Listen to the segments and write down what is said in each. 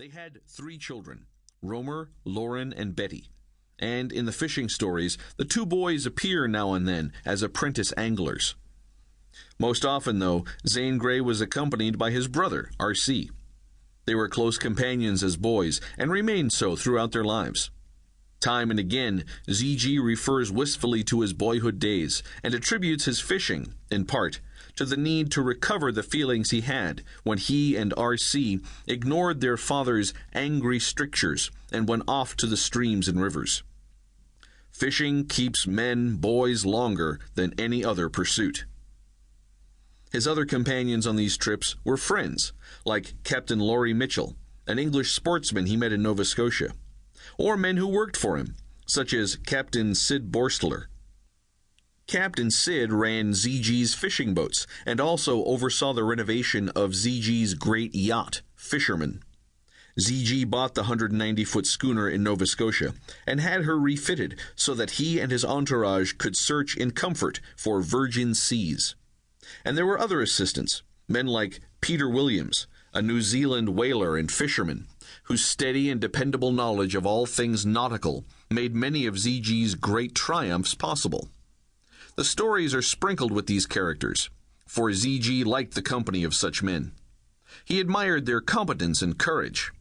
They had 3 children, Romer, Lauren, and Betty. And in the fishing stories, the 2 boys appear now and then as apprentice anglers. Most often, though, Zane Grey was accompanied by his brother, R.C. They were close companions as boys and remained so throughout their lives. Time and again, ZG refers wistfully to his boyhood days and attributes his fishing, in part, to the need to recover the feelings he had when he and R.C. ignored their father's angry strictures and went off to the streams and rivers. Fishing keeps boys longer than any other pursuit. His other companions on these trips were friends, like Captain Laurie Mitchell, an English sportsman he met in Nova Scotia, or men who worked for him, such as Captain Sid Borstler. Captain Sid ran ZG's fishing boats and also oversaw the renovation of ZG's great yacht, Fisherman. ZG bought the 190-foot schooner in Nova Scotia and had her refitted so that he and his entourage could search in comfort for virgin seas. And there were other assistants, men like Peter Williams, a New Zealand whaler and fisherman, whose steady and dependable knowledge of all things nautical made many of ZG's great triumphs possible. The stories are sprinkled with these characters, for ZG liked the company of such men. He admired their competence and courage.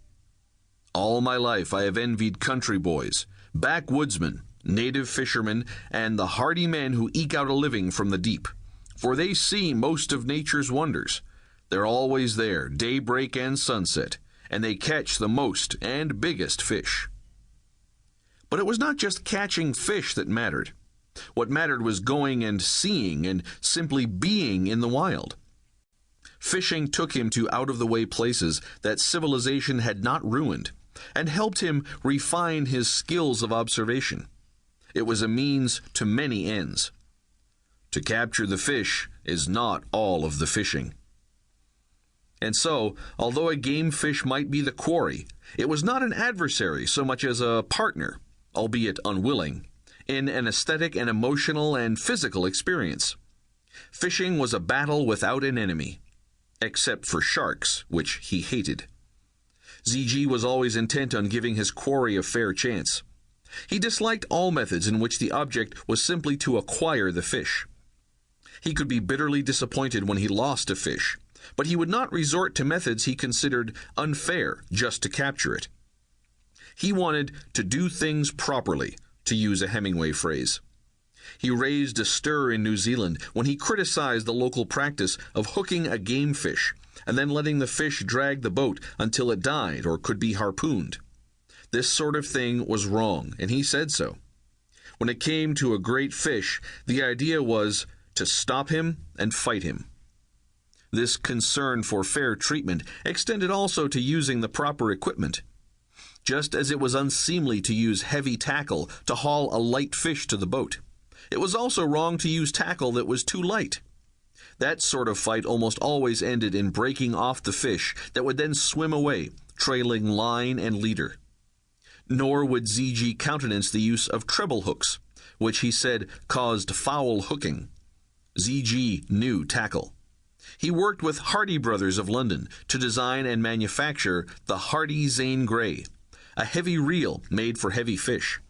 All my life I have envied country boys, backwoodsmen, native fishermen, and the hardy men who eke out a living from the deep, for they see most of nature's wonders. They're always there, daybreak and sunset, and they catch the most and biggest fish. But it was not just catching fish that mattered. What mattered was going and seeing and simply being in the wild. Fishing took him to out-of-the-way places that civilization had not ruined, and helped him refine his skills of observation. It was a means to many ends. To capture the fish is not all of the fishing. And so, although a game fish might be the quarry, it was not an adversary so much as a partner, albeit unwilling, in an aesthetic and emotional and physical experience. Fishing was a battle without an enemy, except for sharks, which he hated. ZG was always intent on giving his quarry a fair chance. He disliked all methods in which the object was simply to acquire the fish. He could be bitterly disappointed when he lost a fish, but he would not resort to methods he considered unfair just to capture it. He wanted to do things properly, to use a Hemingway phrase. He raised a stir in New Zealand when he criticized the local practice of hooking a game fish and then letting the fish drag the boat until it died or could be harpooned. This sort of thing was wrong, and he said so. When it came to a great fish, the idea was to stop him and fight him. This concern for fair treatment extended also to using the proper equipment. Just as it was unseemly to use heavy tackle to haul a light fish to the boat, it was also wrong to use tackle that was too light. That sort of fight almost always ended in breaking off the fish that would then swim away, trailing line and leader. Nor would ZG countenance the use of treble hooks, which he said caused foul hooking. ZG knew tackle. He worked with Hardy Brothers of London to design and manufacture the Hardy Zane Grey, a heavy reel made for heavy fish.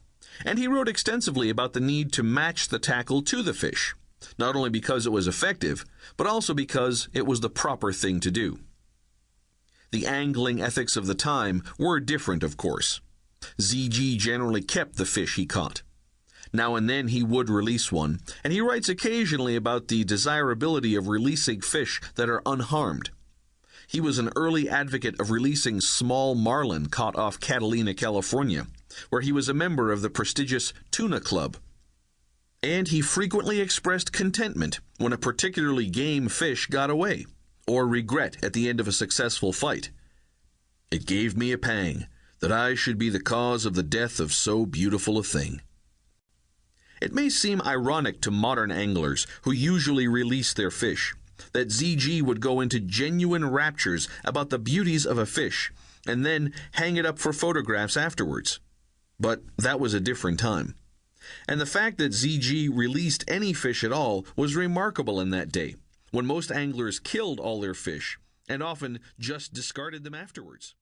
And he wrote extensively about the need to match the tackle to the fish, not only because it was effective, but also because it was the proper thing to do. The angling ethics of the time were different, of course. ZG generally kept the fish he caught. Now and then he would release one, and he writes occasionally about the desirability of releasing fish that are unharmed. He was an early advocate of releasing small marlin caught off Catalina, California, where he was a member of the prestigious Tuna Club. And he frequently expressed contentment when a particularly game fish got away, or regret at the end of a successful fight. It gave me a pang that I should be the cause of the death of so beautiful a thing. It may seem ironic to modern anglers who usually release their fish that ZG would go into genuine raptures about the beauties of a fish and then hang it up for photographs afterwards. But that was a different time. And the fact that ZG released any fish at all was remarkable in that day, when most anglers killed all their fish and often just discarded them afterwards.